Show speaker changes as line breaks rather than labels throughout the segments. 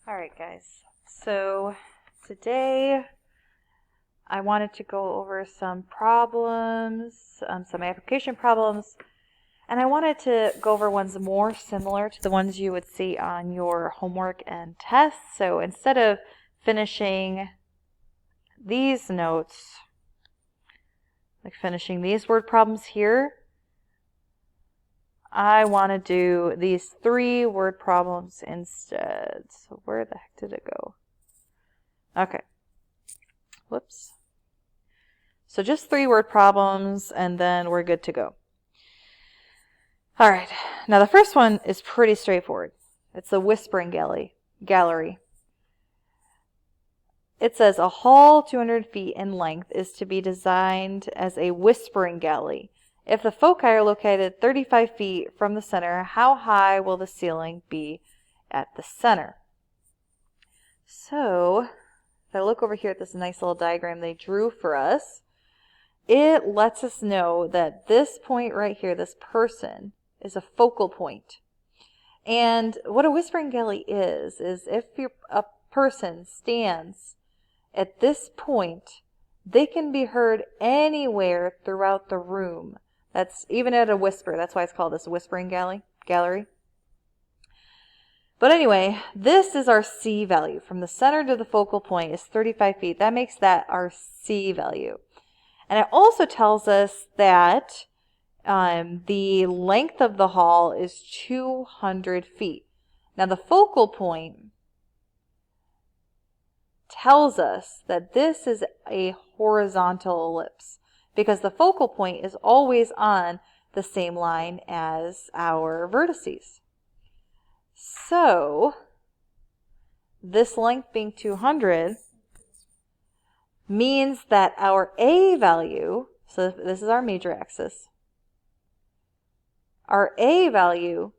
Alright guys, so today I wanted to go over some problems, some application problems, and I wanted to go over ones more similar to the ones you would see on your homework and tests. So instead of finishing these notes, like finishing these word problems here, I want to do these 3 word problems instead. So where the heck did it go? Okay. Whoops. So just 3 word problems and then we're good to go. All right. Now the first one is pretty straightforward. It's the whispering gallery. It says a hall 200 feet in length is to be designed as a whispering gallery. If the foci are located 35 feet from the center, how high will the ceiling be at the center? So, if I look over here at this nice little diagram they drew for us, it lets us know that this point right here, this person, is a focal point. And what a whispering gallery is if a person stands at this point, they can be heard anywhere throughout the room. That's even at a whisper. That's why it's called this whispering gallery. But anyway, this is our C value. From the center to the focal point is 35 feet. That makes that our C value. And it also tells us that the length of the hall is 200 feet. Now the focal point tells us that this is a horizontal ellipse because the focal point is always on the same line as our vertices. So this length being 200 means that our A value, so this is our major axis, our A value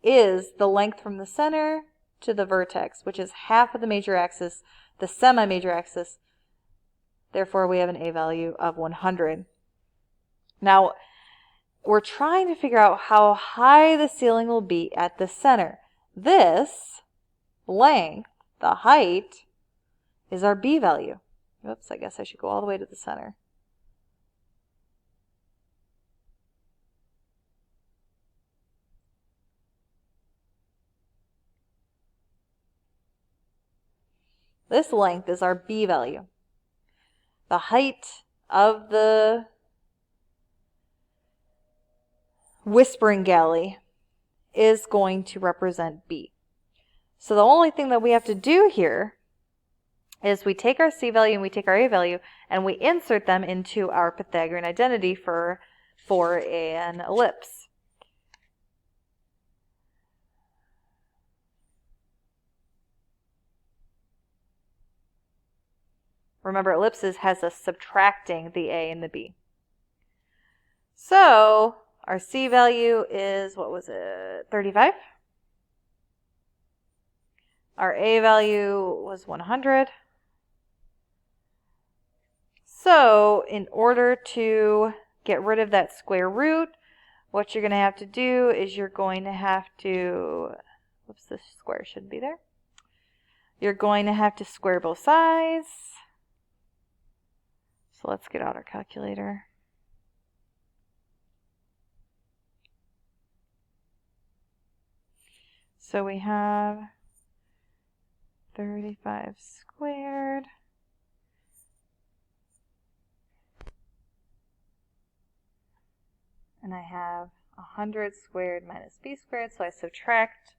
is the length from the center to the vertex, which is half of the major axis, the semi-major axis. Therefore, we have an A value of 100. Now, we're trying to figure out how high the ceiling will be at the center. This length, the height, is our B value. Oops, I guess I should go all the way to the center. This length is our B value. The height of the whispering gallery is going to represent B. So the only thing that we have to do here is we take our C value and we take our A value and we insert them into our Pythagorean identity for an ellipse. Remember, ellipses has us subtracting the A and the B. So our C value is, what was it, 35? Our A value was 100. So in order to get rid of that square root, what you're going to have to do is you're going to have to, whoops, this square shouldn't be there. You're going to have to square both sides. So let's get out our calculator. So we have 35 squared. And I have 100 squared minus b squared, so I subtract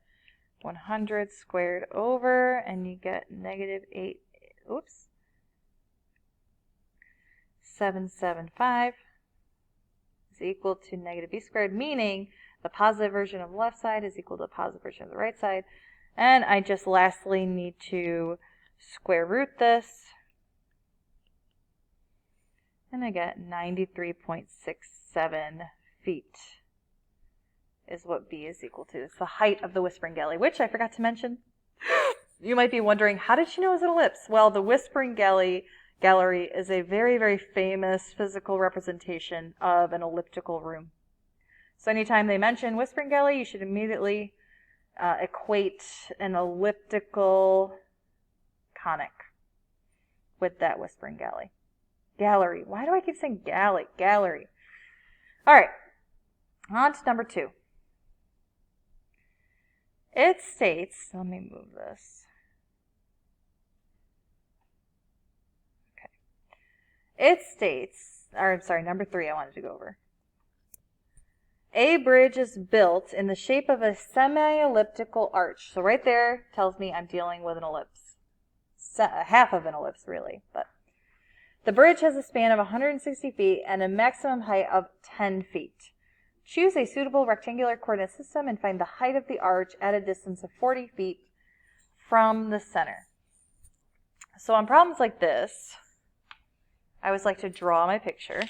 100 squared over, and you get negative 775 is equal to negative b squared, meaning the positive version of the left side is equal to the positive version of the right side. And I just lastly need to square root this, and I get 93.67 feet is what B is equal to. It's the height of the whispering gallery, which I forgot to mention. You might be wondering, how did she know it was an ellipse? Well, the whispering gallery is a very, very famous physical representation of an elliptical room. So anytime they mention whispering gallery, you should immediately equate an elliptical conic with that whispering gallery. Why do I keep saying gallery? All right, on to number 2. It states, let me move this. Okay. It states, or I'm sorry, number 3 I wanted to go over. A bridge is built in the shape of a semi-elliptical arch. So right there tells me I'm dealing with an ellipse. Half of an ellipse, really. But the bridge has a span of 160 feet and a maximum height of 10 feet. Choose a suitable rectangular coordinate system and find the height of the arch at a distance of 40 feet from the center. So on problems like this, I always like to draw my picture.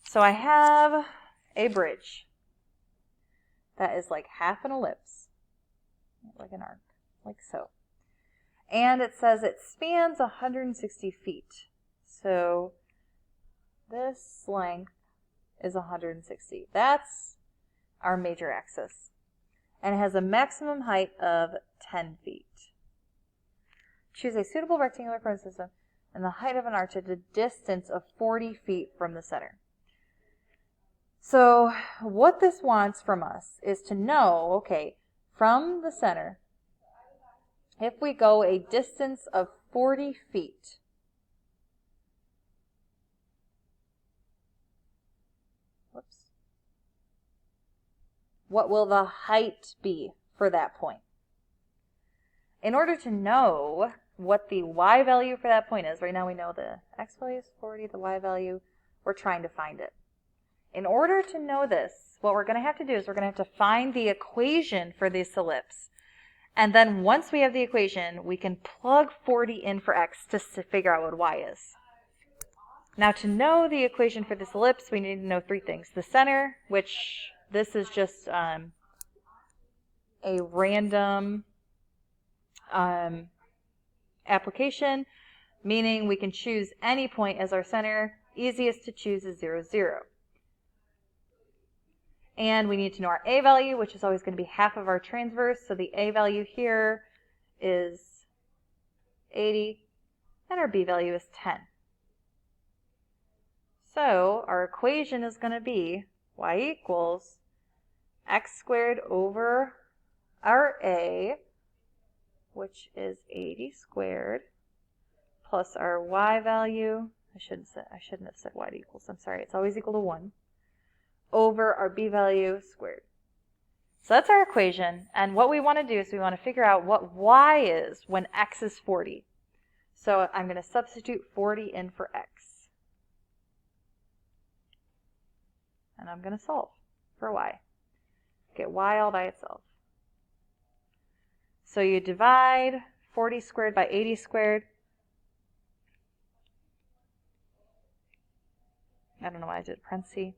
So I have a bridge that is like half an ellipse, like an arc, like so. And it says it spans 160 feet. So this length is 160. That's our major axis. And it has a maximum height of 10 feet. Choose a suitable rectangular coordinate system and the height of an arch at a distance of 40 feet from the center. So what this wants from us is to know, okay, from the center, if we go a distance of 40 feet, what will the height be for that point? In order to know what the y value for that point is, right now we know the x value is 40, the y value, we're trying to find it. In order to know this, what we're going to have to do is we're going to have to find the equation for this ellipse. And then once we have the equation, we can plug 40 in for x to figure out what y is. Now to know the equation for this ellipse, we need to know 3 things. The center, which this is just a random application, meaning we can choose any point as our center. Easiest to choose is 0, 0. And we need to know our a value, which is always going to be half of our transverse. So the a value here is 80, and our b value is 10. So our equation is going to be y equals x squared over our a, which is 80 squared, plus our y value. I shouldn't have said y equals. I'm sorry. It's always equal to 1. Over our b value squared. So that's our equation, and what we want to do is we want to figure out what y is when x is 40. So I'm going to substitute 40 in for x. And I'm going to solve for y. Get y all by itself. So you divide 40 squared by 80 squared. I don't know why I did parentheses.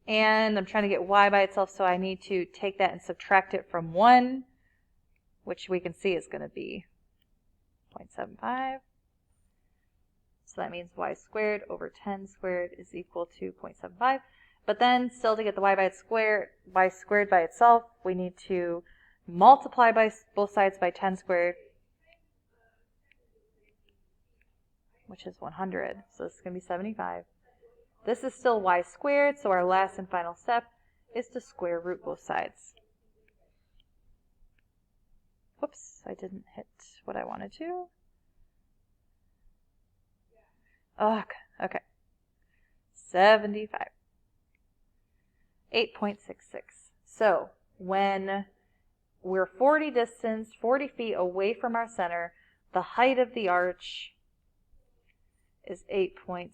And I'm trying to get y by itself, so I need to take that and subtract it from 1, which we can see is going to be 0.75. So that means y squared over 10 squared is equal to 0.75. But then still to get the y squared by itself, we need to multiply by both sides by 10 squared, which is 100. So this is going to be 75. This is still y squared, so our last and final step is to square root both sides. Whoops, I didn't hit what I wanted to. Oh, okay. 75. 8.66. So when we're 40 feet away from our center, the height of the arch is 8.66.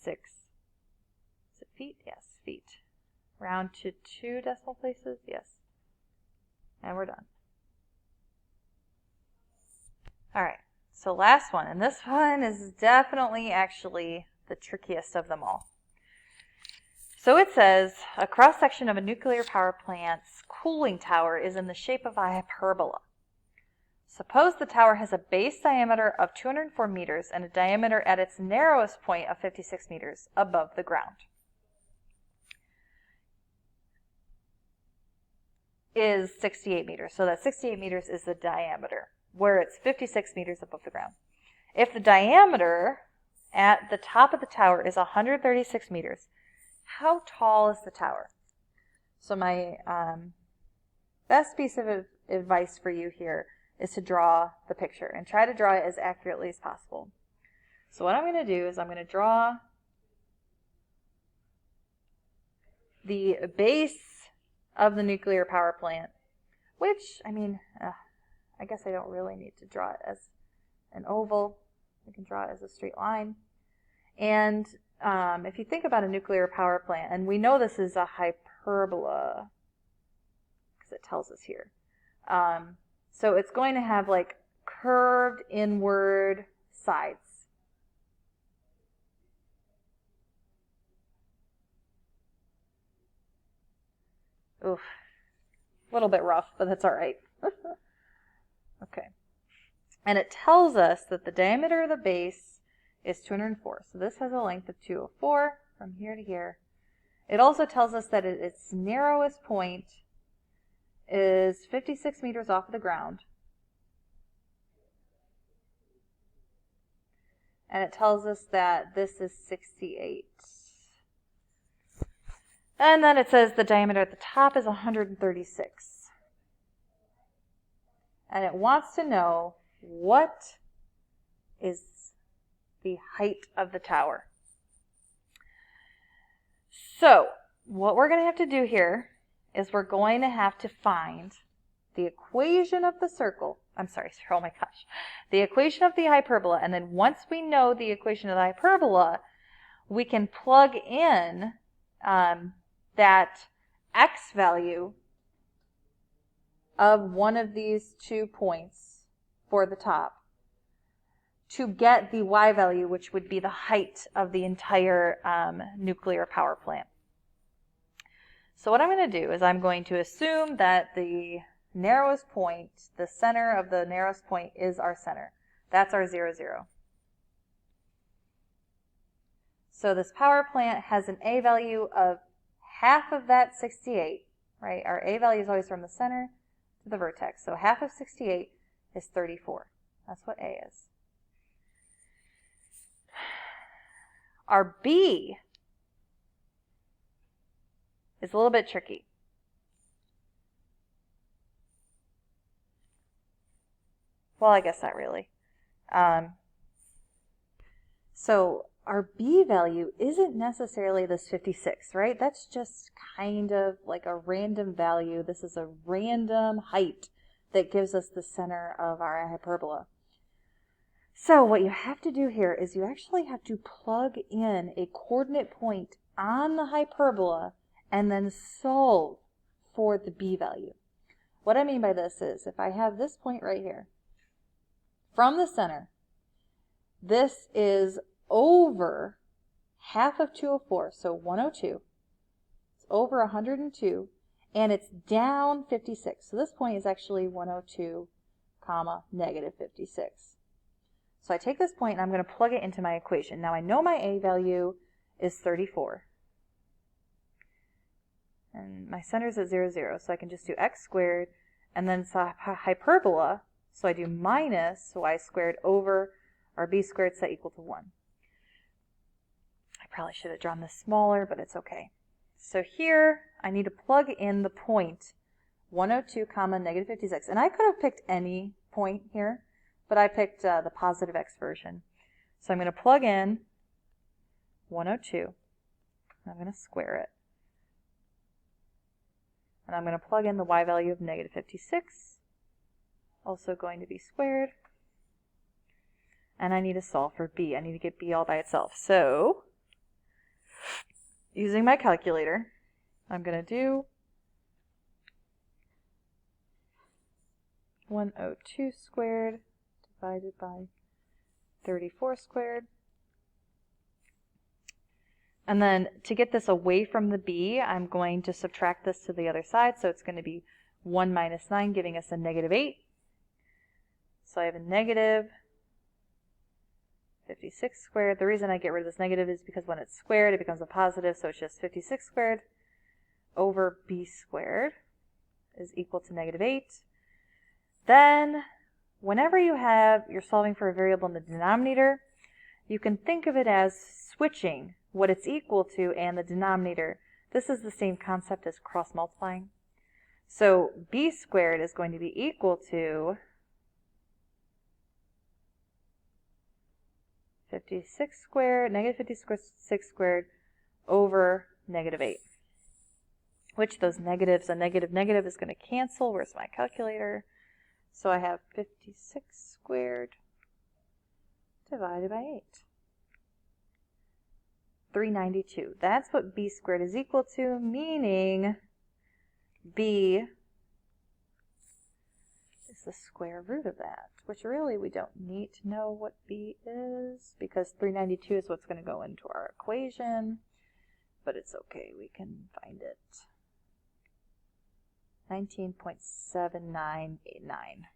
Is it feet? Yes, feet. Round to 2 decimal places? Yes. And we're done. All right, so last one, and this one is definitely actually the trickiest of them all. So it says, a cross-section of a nuclear power plant's cooling tower is in the shape of a hyperbola. Suppose the tower has a base diameter of 204 meters and a diameter at its narrowest point of 56 meters above the ground. is 68 meters. So that 68 meters is the diameter, where it's 56 meters above the ground. If the diameter at the top of the tower is 136 meters, how tall is the tower? So my best piece of advice for you here is to draw the picture and try to draw it as accurately as possible. So what I'm going to do is I'm going to draw the base of the nuclear power plant, which, I mean, I guess I don't really need to draw it as an oval. I can draw it as a straight line. And if you think about a nuclear power plant, and we know this is a hyperbola, because it tells us here. So it's going to have like curved inward sides. Oof, a little bit rough, but that's all right. Okay. And it tells us that the diameter of the base is 204. So this has a length of 204 from here to here. It also tells us that its narrowest point is 56 meters off of the ground. And it tells us that this is 68. And then it says the diameter at the top is 136. And it wants to know what is the height of the tower. So what we're going to have to do here is we're going to have to find the equation of the circle. I'm sorry, oh my gosh. The equation of the hyperbola. And then once we know the equation of the hyperbola, we can plug in that x value of one of these 2 points for the top to get the y value, which would be the height of the entire nuclear power plant. So what I'm going to do is I'm going to assume that the narrowest point, the center of the narrowest point, is our center. That's our 0, 0. So this power plant has an A value of half of that 68, right? Our A value is always from the center to the vertex. So half of 68 is 34. That's what A is. Our B is a little bit tricky. Well, I guess not really. So our B value isn't necessarily this 56, right? That's just kind of like a random value. This is a random height that gives us the center of our hyperbola. So what you have to do here is you actually have to plug in a coordinate point on the hyperbola and then solve for the B value. What I mean by this is if I have this point right here, from the center, this is over half of 204, so 102. It's over 102, and it's down 56. So this point is actually 102, comma, negative 56. So I take this point and I'm going to plug it into my equation. Now I know my A value is 34. And my center is at 0, 0, so I can just do x squared, and then it's a hyperbola, so I do minus y squared over our b squared set equal to 1. I probably should have drawn this smaller, but it's okay. So here, I need to plug in the point 102, comma, negative 56. And I could have picked any point here, but I picked the positive x version. So I'm going to plug in 102. I'm going to square it. And I'm going to plug in the y value of negative 56. Also going to be squared. And I need to solve for b. I need to get b all by itself. So, using my calculator, I'm going to do 102 squared divided by 34 squared. And then to get this away from the b, I'm going to subtract this to the other side. So it's going to be 1 minus 9, giving us a negative 8. So I have a negative 56 squared. The reason I get rid of this negative is because when it's squared, it becomes a positive. So it's just 56 squared over b squared is equal to -8. Then, whenever you're solving for a variable in the denominator, you can think of it as switching what it's equal to and the denominator. This is the same concept as cross multiplying. So b squared is going to be equal to 56 squared, -56 squared over -8. Which those negatives, a negative is going to cancel. Where's my calculator? So I have 56 squared divided by 8. 392. That's what b squared is equal to, meaning b is the square root of that, which really we don't need to know what b is because 392 is what's going to go into our equation, but it's okay, we can find it. 19.7989.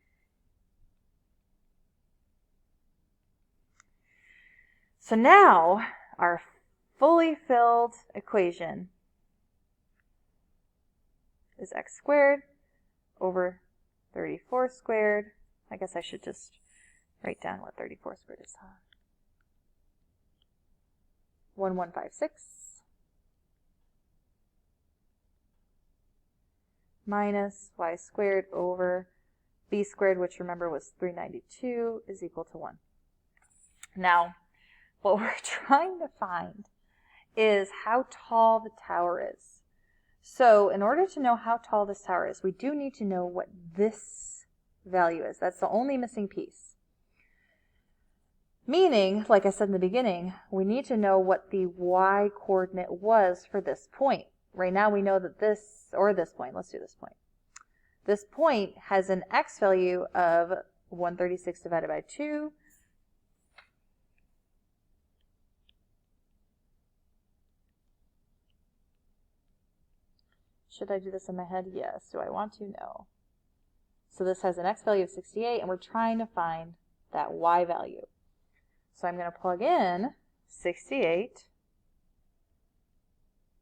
So now our fully filled equation is x squared over 34 squared. I guess I should just write down what 34 squared is. 1156 minus y squared over b squared, which remember was 392, is equal to 1. Now, what we're trying to find is how tall the tower is. So in order to know how tall this tower is, we do need to know what this value is. That's the only missing piece. Meaning, like I said in the beginning, we need to know what the y coordinate was for this point. Right now we know that this point, let's do this point. This point has an x value of 136 divided by 2. Should I do this in my head? Yes. Do I want to? No. So this has an x value of 68, and we're trying to find that y value. So I'm going to plug in 68,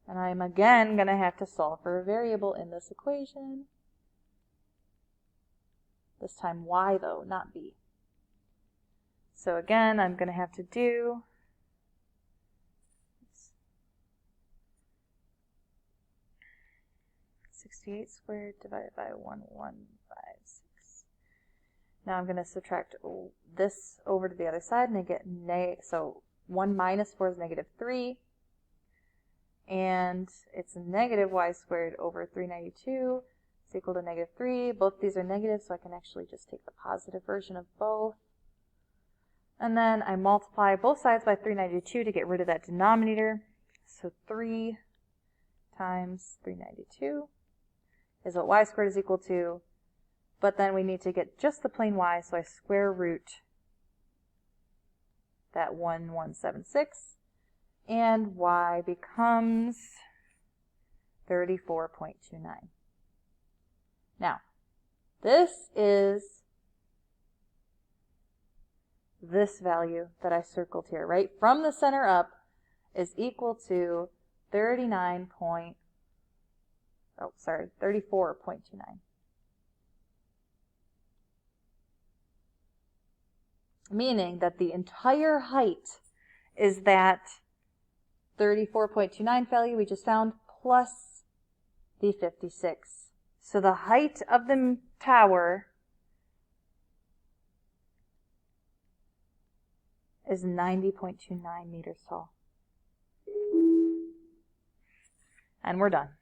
and I'm again going to have to solve for a variable in this equation. This time y though, not b. So again, I'm going to have to do 68 squared divided by 1156. Now I'm going to subtract this over to the other side, and I get so 1 minus 4 is -3, and it's negative y squared over 392 is equal to -3. Both these are negative, so I can actually just take the positive version of both. And then I multiply both sides by 392 to get rid of that denominator. So 3 times 392 is what y squared is equal to. But then we need to get just the plain y, so I square root that 1176. And y becomes 34.29. Now, this is this value that I circled here, right? From the center up is equal to 34.29. Meaning that the entire height is that 34.29 value we just found plus the 56. So the height of the tower is 90.29 meters tall. And we're done.